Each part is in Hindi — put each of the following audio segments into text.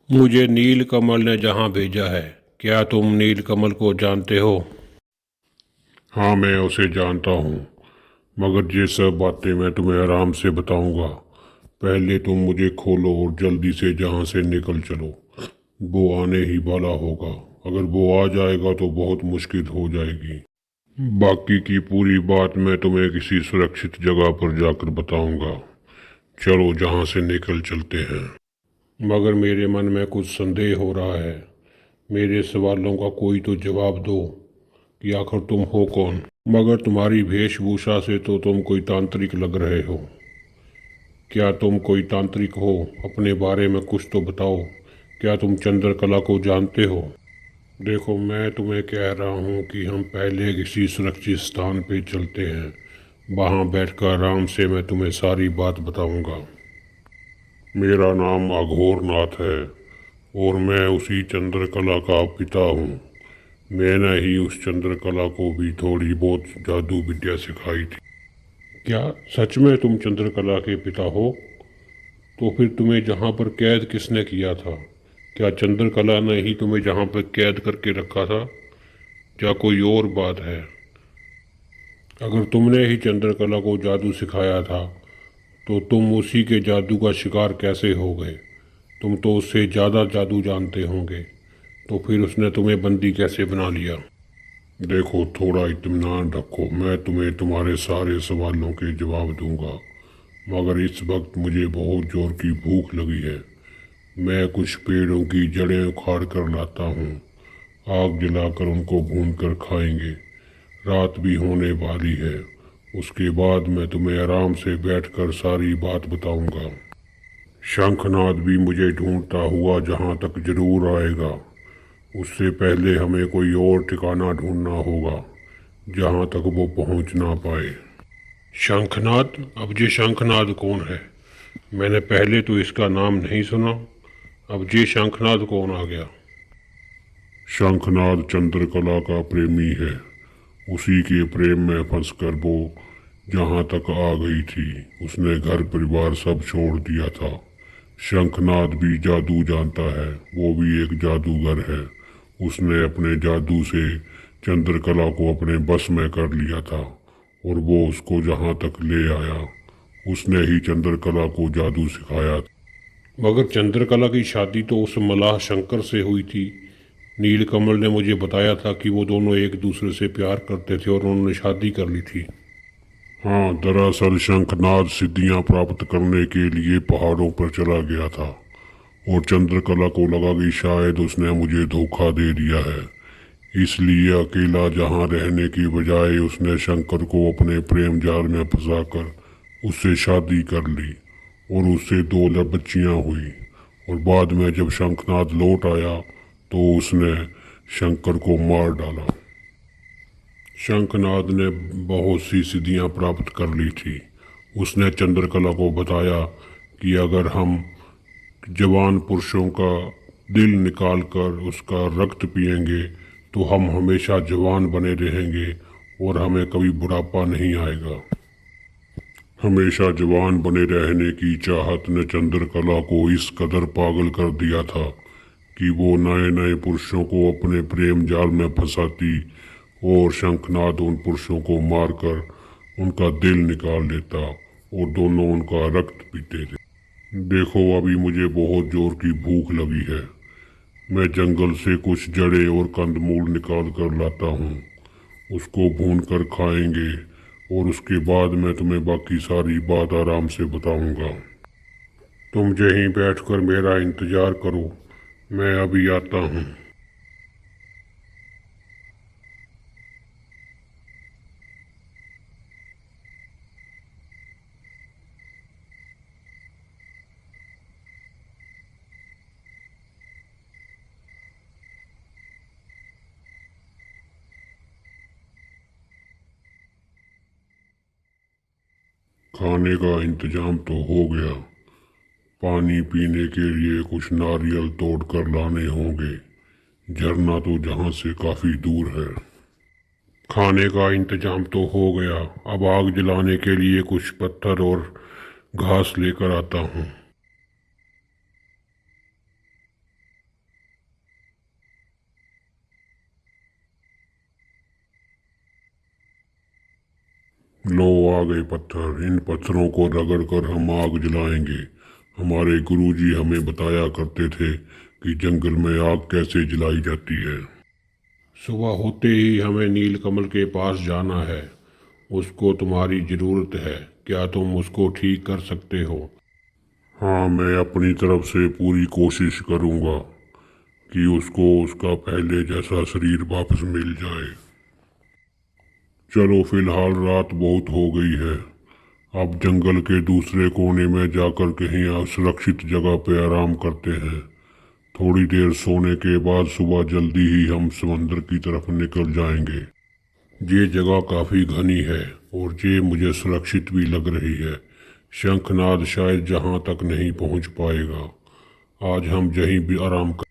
मुझे नीलकमल ने जहाँ भेजा है। क्या तुम नीलकमल को जानते हो? हाँ, मैं उसे जानता हूँ, मगर ये सब बातें मैं तुम्हें आराम से बताऊंगा। पहले तुम मुझे खोलो और जल्दी से यहाँ से निकल चलो। वो आने ही वाला होगा। अगर वो आ जाएगा तो बहुत मुश्किल हो जाएगी। बाकी की पूरी बात मैं तुम्हें किसी सुरक्षित जगह पर जाकर बताऊंगा। चलो, जहाँ से निकल चलते हैं। मगर मेरे मन में कुछ संदेह हो रहा है। मेरे सवालों का कोई तो जवाब दो कि आखिर तुम हो कौन। मगर तुम्हारी वेशभूषा से तो तुम कोई तांत्रिक लग रहे हो। क्या तुम कोई तांत्रिक हो? अपने बारे में कुछ तो बताओ। क्या तुम चंद्रकला को जानते हो? देखो, मैं तुम्हें कह रहा हूँ कि हम पहले किसी सुरक्षित स्थान पे चलते हैं। वहाँ बैठकर आराम से मैं तुम्हें सारी बात बताऊंगा। मेरा नाम अघोर नाथ है और मैं उसी चंद्रकला का पिता हूँ। मैंने ही उस चंद्रकला को भी थोड़ी बहुत जादू विद्या सिखाई थी। क्या सच में तुम चंद्रकला के पिता हो? तो फिर तुम्हें जहाँ पर कैद किसने किया था? क्या चंद्रकला ने ही तुम्हें जहाँ पर कैद करके रखा था, या कोई और बात है? अगर तुमने ही चंद्रकला को जादू सिखाया था तो तुम उसी के जादू का शिकार कैसे हो गए? तुम तो उससे ज़्यादा जादू जानते होंगे, तो फिर उसने तुम्हें बंदी कैसे बना लिया? देखो, थोड़ा इत्मीनान रखो। मैं तुम्हें तुम्हारे सारे सवालों के जवाब दूंगा, मगर इस वक्त मुझे बहुत जोर की भूख लगी है। मैं कुछ पेड़ों की जड़ें उखाड़ कर लाता हूँ। आग जलाकर उनको भून कर खाएंगे। रात भी होने वाली है। उसके बाद मैं तुम्हें आराम से बैठकर सारी बात बताऊंगा। शंखनाद भी मुझे ढूंढता हुआ जहाँ तक जरूर आएगा। उससे पहले हमें कोई और ठिकाना ढूंढना होगा जहाँ तक वो पहुँच ना पाए। शंखनाद? अब ये शंखनाद कौन है? मैंने पहले तो इसका नाम नहीं सुना। अब ये शंखनाद कौन आ गया? शंखनाद चंद्रकला का प्रेमी है। उसी के प्रेम में फंसकर वो जहाँ तक आ गई थी। उसने घर परिवार सब छोड़ दिया था। शंखनाद भी जादू जानता है। वो भी एक जादूगर है। उसने अपने जादू से चंद्रकला को अपने बस में कर लिया था और वो उसको जहाँ तक ले आया। उसने ही चंद्रकला को जादू सिखाया। मगर चंद्रकला की शादी तो उस मलाह शंकर से हुई थी। नीलकमल ने मुझे बताया था कि वो दोनों एक दूसरे से प्यार करते थे और उन्होंने शादी कर ली थी। हाँ, दरअसल शंखनाद सिद्धियां प्राप्त करने के लिए पहाड़ों पर चला गया था और चंद्रकला को लगा कि शायद उसने मुझे धोखा दे दिया है। इसलिए अकेला जहाँ रहने की बजाय उसने शंकर को अपने प्रेम जाल में फंसाकर उससे शादी कर ली और उससे दो बच्चियां हुई। और बाद में जब शंखनाद लौट आया तो उसने शंकर को मार डाला। शंखनाद ने बहुत सी सिद्धियां प्राप्त कर ली थी। उसने चंद्रकला को बताया कि अगर हम जवान पुरुषों का दिल निकाल कर उसका रक्त पिएंगे तो हम हमेशा जवान बने रहेंगे और हमें कभी बुढ़ापा नहीं आएगा। हमेशा जवान बने रहने की चाहत ने चंद्रकला को इस कदर पागल कर दिया था कि वो नए नए पुरुषों को अपने प्रेम जाल में फंसाती और शंखनाद उन पुरुषों को मारकर उनका दिल निकाल लेता और दोनों उनका रक्त पीते थे। देखो, अभी मुझे बहुत जोर की भूख लगी है। मैं जंगल से कुछ जड़ें और कंदमूल निकाल कर लाता हूँ। उसको भून कर खाएंगे और उसके बाद मैं तुम्हें बाकी सारी बात आराम से बताऊंगा। तुम यहीं बैठकर मेरा इंतजार करो, मैं अभी आता हूँ। खाने का इंतजाम तो हो गया। पानी पीने के लिए कुछ नारियल तोड़ कर लाने होंगे। झरना तो जहाँ से काफी दूर है। खाने का इंतजाम तो हो गया। अब आग जलाने के लिए कुछ पत्थर और घास लेकर आता हूँ। लो आ गए पत्थर। इन पत्थरों को रगड़ कर हम आग जलाएंगे। हमारे गुरुजी हमें बताया करते थे कि जंगल में आग कैसे जलाई जाती है। सुबह होते ही हमें नीलकमल के पास जाना है। उसको तुम्हारी ज़रूरत है। क्या तुम उसको ठीक कर सकते हो? हाँ, मैं अपनी तरफ से पूरी कोशिश करूँगा कि उसको उसका पहले जैसा शरीर वापस मिल जाए। चलो फिलहाल रात बहुत हो गई है। अब जंगल के दूसरे कोने में जाकर कहीं सुरक्षित जगह पे आराम करते हैं। थोड़ी देर सोने के बाद सुबह जल्दी ही हम समंदर की तरफ निकल जाएंगे। ये जगह काफ़ी घनी है और ये मुझे सुरक्षित भी लग रही है। शंखनाद शायद जहाँ तक नहीं पहुँच पाएगा। आज हम यहीं भी आराम कर।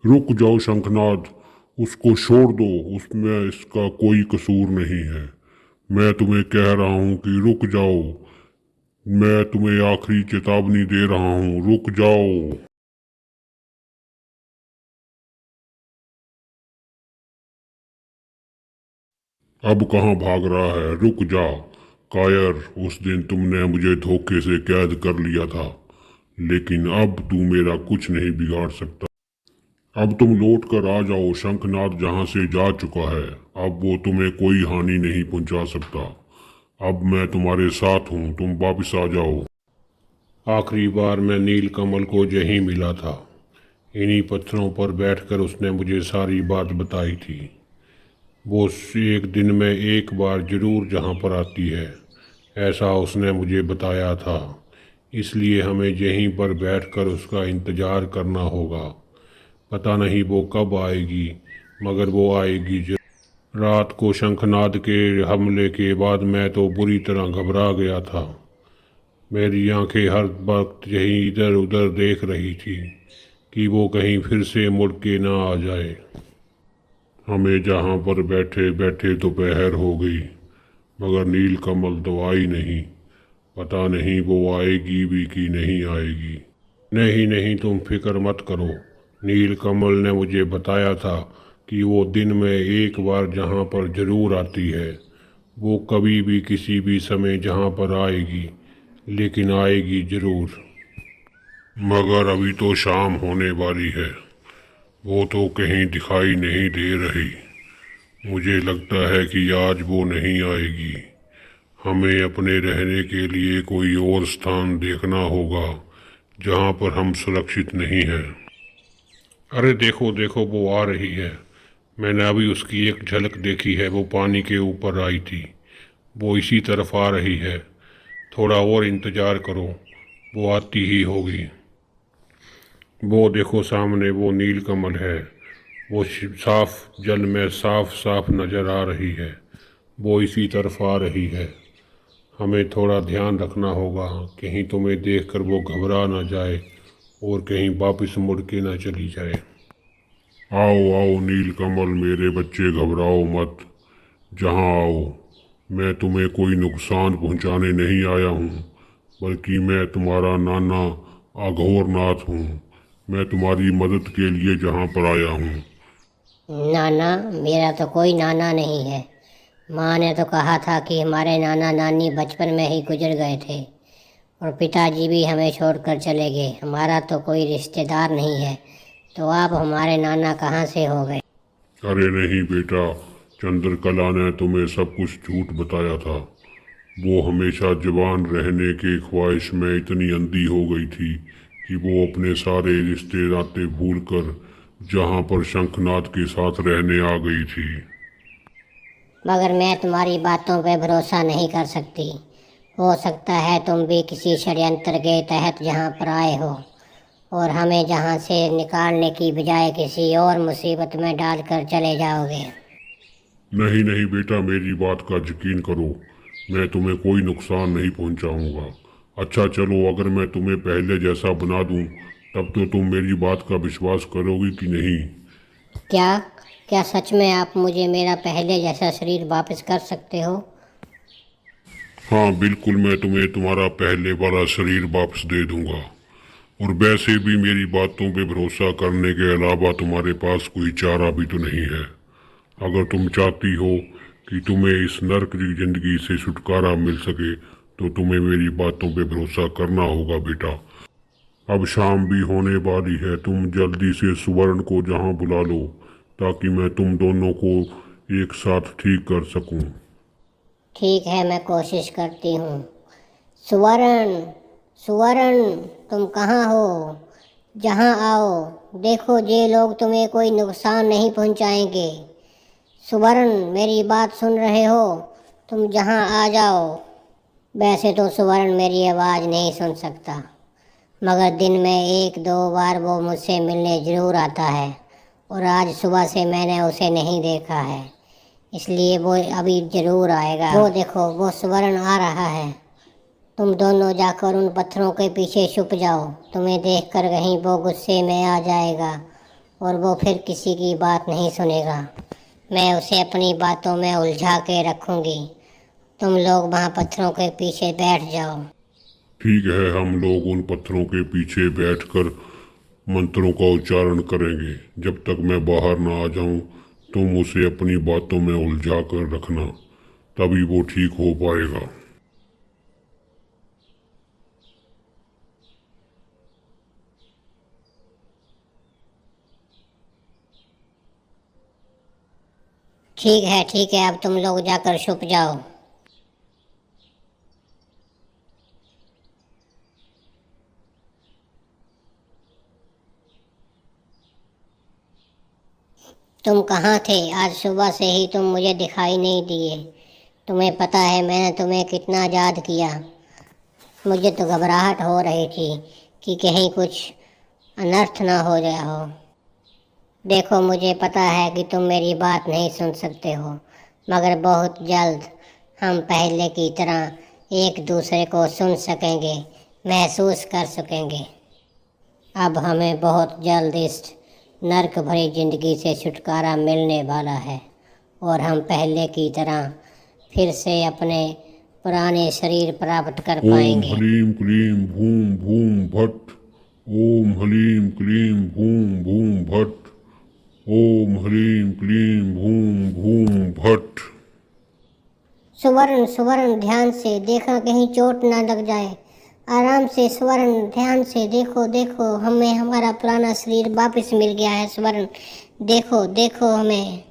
रुक जाओ शंखनाद, उसको छोड़ दो। उसमें इसका कोई कसूर नहीं है। मैं तुम्हें कह रहा हूँ कि रुक जाओ। मैं तुम्हें आखिरी चेतावनी दे रहा हूँ, रुक जाओ। अब कहाँ भाग रहा है? रुक जा कायर। उस दिन तुमने मुझे धोखे से कैद कर लिया था, लेकिन अब तू मेरा कुछ नहीं बिगाड़ सकता। अब तुम लौट कर आ जाओ। शंखनाद जहाँ से जा चुका है, अब वो तुम्हें कोई हानि नहीं पहुंचा सकता। अब मैं तुम्हारे साथ हूँ, तुम वापस आ जाओ। आखिरी बार मैं नीलकमल को यहीं मिला था। इन्हीं पत्थरों पर बैठकर उसने मुझे सारी बात बताई थी। वो एक दिन में एक बार जरूर जहाँ पर आती है, ऐसा उसने मुझे बताया था। इसलिए हमें यहीं पर बैठकर उसका इंतज़ार करना होगा। पता नहीं वो कब आएगी, मगर वो आएगी जरूर। रात को शंखनाद के हमले के बाद मैं तो बुरी तरह घबरा गया था। मेरी आंखें हर वक्त यहीं इधर उधर देख रही थी कि वो कहीं फिर से मुड़ के ना आ जाए। हमें जहाँ पर बैठे बैठे दोपहर हो गई, मगर नीलकमल तो आई नहीं। पता नहीं वो आएगी भी कि नहीं आएगी। नहीं नहीं, तुम फिक्र मत करो। नीलकमल ने मुझे बताया था कि वो दिन में एक बार जहाँ पर ज़रूर आती है। वो कभी भी किसी भी समय जहाँ पर आएगी, लेकिन आएगी ज़रूर। मगर अभी तो शाम होने वाली है, वो तो कहीं दिखाई नहीं दे रही। मुझे लगता है कि आज वो नहीं आएगी। हमें अपने रहने के लिए कोई और स्थान देखना होगा जहाँ पर हम सुरक्षित नहीं हैं। अरे देखो देखो, वो आ रही है। मैंने अभी उसकी एक झलक देखी है। वो पानी के ऊपर आई थी। वो इसी तरफ आ रही है। थोड़ा और इंतज़ार करो, वो आती ही होगी। वो देखो सामने वो नीलकमल है। वो साफ जल में साफ साफ नज़र आ रही है। वो इसी तरफ आ रही है। हमें थोड़ा ध्यान रखना होगा, कहीं तुम्हें देखकर वो घबरा ना जाए और कहीं वापस मुड़ के ना चली जाए। आओ आओ नीलकमल, मेरे बच्चे घबराओ मत। जहाँ आओ। मैं तुम्हें कोई नुकसान पहुँचाने नहीं आया हूँ, बल्कि मैं तुम्हारा नाना अघोरनाथ हूँ। मैं तुम्हारी मदद के लिए जहाँ पर आया हूँ। नाना? मेरा तो कोई नाना नहीं है। माँ ने तो कहा था कि हमारे नाना नानी बचपन में ही गुजर गए थे और पिताजी भी हमें छोड़कर चले गए। हमारा तो कोई रिश्तेदार नहीं है, तो आप हमारे नाना कहाँ से हो गए? अरे नहीं बेटा, चंद्रकला ने तुम्हें सब कुछ झूठ बताया था। वो हमेशा जवान रहने की ख्वाहिश में इतनी अंधी हो गई थी कि वो अपने सारे रिश्ते नाते भूल कर जहाँ पर शंखनाद के साथ रहने आ गई थी। मगर मैं तुम्हारी बातों पे भरोसा नहीं कर सकती। हो सकता है तुम भी किसी षड्यंत्र के तहत यहाँ पर आए हो और हमें जहाँ से निकालने की बजाय किसी और मुसीबत में डालकर चले जाओगे। नहीं नहीं बेटा, मेरी बात का यकीन करो, मैं तुम्हें कोई नुकसान नहीं पहुंचाऊंगा। अच्छा चलो, अगर मैं तुम्हें पहले जैसा बना दूं तब तो तुम मेरी बात का विश्वास करोगी कि नहीं? क्या क्या सच में आप मुझे मेरा पहले जैसा शरीर वापस कर सकते हो? हाँ बिल्कुल, मैं तुम्हें तुम्हारा पहले वाला शरीर वापस दे दूंगा। और वैसे भी मेरी बातों पे भरोसा करने के अलावा तुम्हारे पास कोई चारा भी तो नहीं है। अगर तुम चाहती हो कि तुम्हें इस नर्क की जिंदगी से छुटकारा मिल सके तो तुम्हें मेरी बातों पे भरोसा करना होगा बेटा। अब शाम भी होने वाली है, तुम जल्दी से सुवर्ण को जहां बुला लो ताकि मैं तुम दोनों को एक साथ ठीक कर सकूं। ठीक है, मैं कोशिश करती हूँ। सुवर्ण, सुवर्ण, तुम कहाँ हो? जहाँ आओ, देखो ये लोग तुम्हें कोई नुकसान नहीं पहुँचाएंगे। सुवर्ण, मेरी बात सुन रहे हो? तुम जहाँ आ जाओ। वैसे तो सुवर्ण मेरी आवाज़ नहीं सुन सकता, मगर दिन में एक दो बार वो मुझसे मिलने ज़रूर आता है, और आज सुबह से मैंने उसे नहीं देखा है, इसलिए वो अभी ज़रूर आएगा। वो देखो, वो सुवर्ण आ रहा है। तुम दोनों जाकर उन पत्थरों के पीछे छुप जाओ। तुम्हें देखकर कहीं वो गुस्से में आ जाएगा और वो फिर किसी की बात नहीं सुनेगा। मैं उसे अपनी बातों में उलझा के रखूँगी। तुम लोग वहाँ पत्थरों के पीछे बैठ जाओ। ठीक है, हम लोग उन पत्थरों के पीछे बैठकर मंत्रों का उच्चारण करेंगे। जब तक मैं बाहर ना आ जाऊं तुम उसे अपनी बातों में उलझा कर रखना, तभी वो ठीक हो पाएगा। ठीक है, अब तुम लोग जाकर छुप जाओ। तुम कहाँ थे? आज सुबह से ही तुम मुझे दिखाई नहीं दिए। तुम्हें पता है मैंने तुम्हें कितना याद किया। मुझे तो घबराहट हो रही थी कि कहीं कुछ अनर्थ ना हो गया हो। देखो, मुझे पता है कि तुम मेरी बात नहीं सुन सकते हो, मगर बहुत जल्द हम पहले की तरह एक दूसरे को सुन सकेंगे, महसूस कर सकेंगे। अब हमें बहुत जल्द इस नर्क भरी जिंदगी से छुटकारा मिलने वाला है, और हम पहले की तरह फिर से अपने पुराने शरीर प्राप्त कर ओम पाएंगे। हलीम क्लीम भूम भूम भट्ट। ओम हलीम क्लीम भूम भूम भट्ट। ओम हलीम क्लीम भूम भूम भट्ट। सुवर्ण, सुवर्ण, ध्यान से देखा कहीं चोट ना लग जाए। आराम से सुवर्ण, ध्यान से देखो, देखो हमें हमारा पुराना शरीर वापस मिल गया है। सुवर्ण, देखो देखो हमें।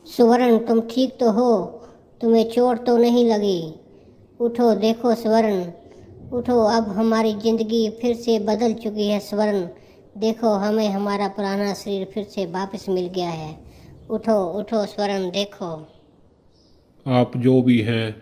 सुवर्ण, तुम ठीक तो हो? तुम्हें चोट तो नहीं लगी? उठो, देखो सुवर्ण, उठो। अब हमारी ज़िंदगी फिर से बदल चुकी है। सुवर्ण, देखो हमें हमारा पुराना शरीर फिर से वापस मिल गया है। उठो उठो स्वर्ण, देखो। आप जो भी हैं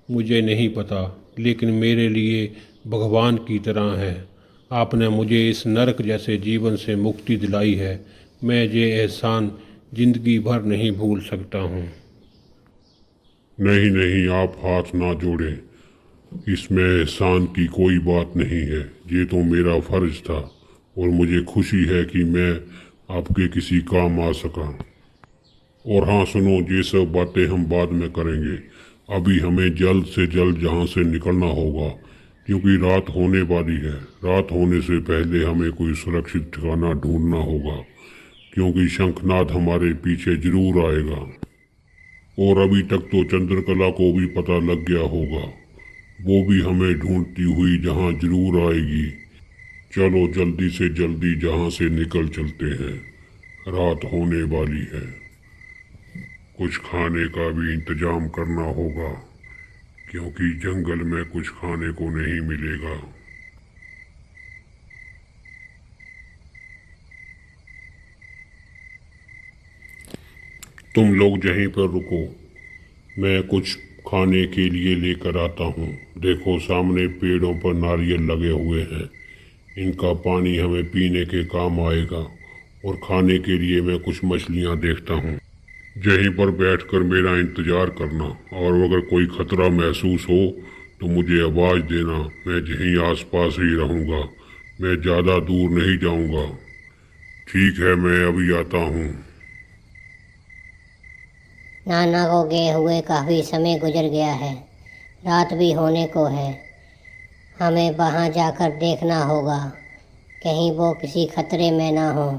मुझे नहीं पता, लेकिन मेरे लिए भगवान की तरह हैं। आपने मुझे इस नरक जैसे जीवन से मुक्ति दिलाई है। मैं ये एहसान जिंदगी भर नहीं भूल सकता हूँ। नहीं नहीं, आप हाथ ना जोड़ें। इसमें एहसान की कोई बात नहीं है। ये तो मेरा फर्ज था और मुझे खुशी है कि मैं आपके किसी काम आ सका। और हाँ सुनो, ये सब बातें हम बाद में करेंगे। अभी हमें जल्द से जल्द यहाँ से निकलना होगा, क्योंकि रात होने वाली है। रात होने से पहले हमें कोई सुरक्षित ठिकाना ढूंढना होगा, क्योंकि शंखनाद हमारे पीछे जरूर आएगा। और अभी तक तो चंद्रकला को भी पता लग गया होगा, वो भी हमें ढूंढती हुई जहाँ जरूर आएगी। चलो जल्दी से जल्दी जहाँ से निकल चलते हैं, रात होने वाली है। कुछ खाने का भी इंतजाम करना होगा, क्योंकि जंगल में कुछ खाने को नहीं मिलेगा। तुम लोग यहीं पर रुको, मैं कुछ खाने के लिए लेकर आता हूँ। देखो सामने पेड़ों पर नारियल लगे हुए हैं, इनका पानी हमें पीने के काम आएगा और खाने के लिए मैं कुछ मछलियाँ देखता हूँ। यहीं पर बैठकर मेरा इंतज़ार करना, और अगर कोई खतरा महसूस हो तो मुझे आवाज़ देना। मैं यहीं आसपास ही रहूँगा, मैं ज़्यादा दूर नहीं जाऊँगा। ठीक है, मैं अभी आता हूँ। नाना को गए हुए काफ़ी समय गुजर गया है, रात भी होने को है। हमें वहाँ जाकर देखना होगा, कहीं वो किसी खतरे में ना हो,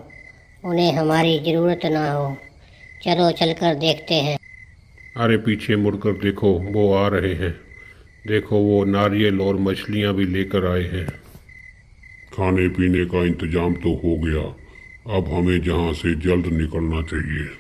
उन्हें हमारी ज़रूरत ना हो। चलो चलकर देखते हैं। अरे पीछे मुड़कर देखो, वो आ रहे हैं। देखो वो नारियल और मछलियाँ भी लेकर आए हैं। खाने पीने का इंतजाम तो हो गया, अब हमें यहाँ से जल्द निकलना चाहिए।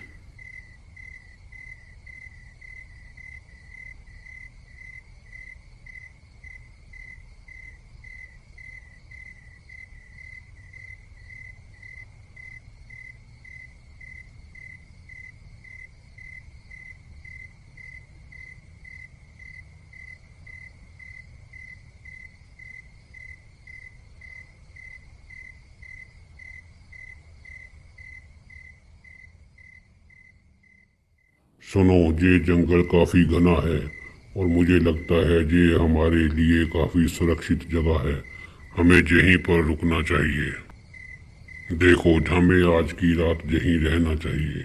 सुनो, ये जंगल काफ़ी घना है और मुझे लगता है ये हमारे लिए काफ़ी सुरक्षित जगह है। हमें यहीं पर रुकना चाहिए। देखो, हमें आज की रात यहीं रहना चाहिए।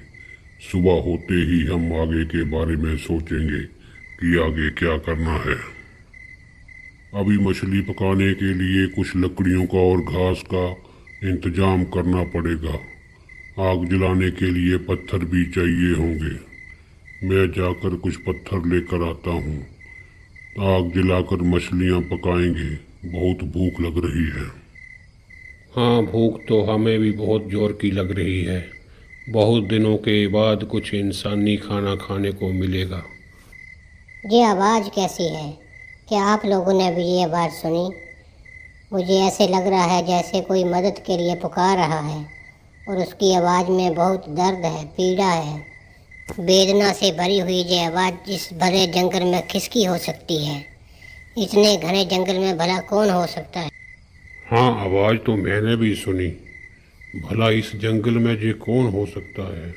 सुबह होते ही हम आगे के बारे में सोचेंगे कि आगे क्या करना है। अभी मछली पकाने के लिए कुछ लकड़ियों का और घास का इंतजाम करना पड़ेगा। आग जलाने के लिए पत्थर भी चाहिए होंगे। मैं जाकर कुछ पत्थर लेकर आता हूँ। आग जलाकर मछलियाँ पकाएंगे, बहुत भूख लग रही है। हाँ, भूख तो हमें भी बहुत जोर की लग रही है। बहुत दिनों के बाद कुछ इंसानी खाना खाने को मिलेगा। ये आवाज़ कैसी है? क्या आप लोगों ने भी ये आवाज़ सुनी? मुझे ऐसे लग रहा है जैसे कोई मदद के लिए पुकार रहा है, और उसकी आवाज़ में बहुत दर्द है, पीड़ा है, वेदना से भरी हुई। ये आवाज़ इस भरे जंगल में किसकी हो सकती है? इतने घने जंगल में भला कौन हो सकता है? हाँ, आवाज़ तो मैंने भी सुनी। भला इस जंगल में ये कौन हो सकता है?